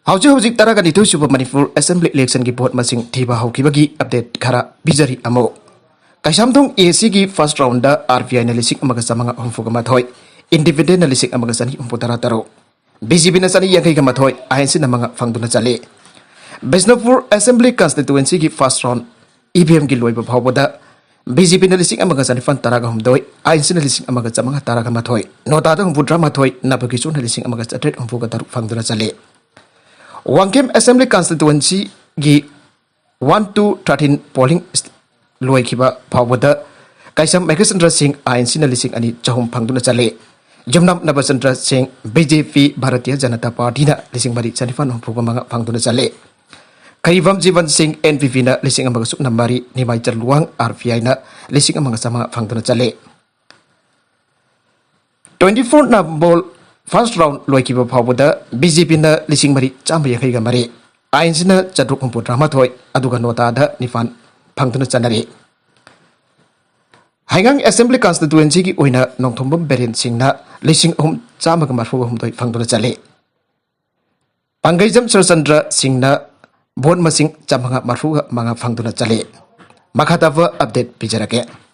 Hauji hauji taraga nitu suba Manipur Assembly election ki vote masing thiba hauki update khara bijari amo. Kaisamthong AC ki first round da RPI na lisik amaga samanga humfuga mathoi, independent na lisik amaga sani umputara taro. BJP na sani yangai ka mathoi ANC na mga fangduna chale. Bisnupur Assembly constituency ki first round EVM ki loiba phawboda BJP na lisik amaga sani fan taraga humdoi, ANC na lisik amaga samanga taraga mathoi. Nota da humpudra mathoi nabagi chu na lisik amaga chatret humfuga taru fangduna chale. Wangkem Assembly constituency gi 1 to 13 polling loi khiba phawboda kaisam Megachandra Singh ANC na lising ani chahum phangduna chale. Jumnam Nabachandra Singh BJP Bharatiya Janata Party na lising mari chanifan humpuga mga phangduna chale. Kaivam Jivan Singh NPP na lising amaga suk nambari Nimai Charluang RPI na lising amaga sama phangduna chale. 24 na bol first round loi kiba phawboda BJP na lising mari chambai khaiga mari ANC na chatruk humpu drama thoi aduga nota da nifan phangduna chanari. Hangang Assembly constituency ki oina nongthombam beren sing na lising chamaga marfuga humdoi phangduna chale. Pangaijam Sarchandra Singh na vote masing chamanga marfuga manga phangduna chale. Makhatava update pijarake.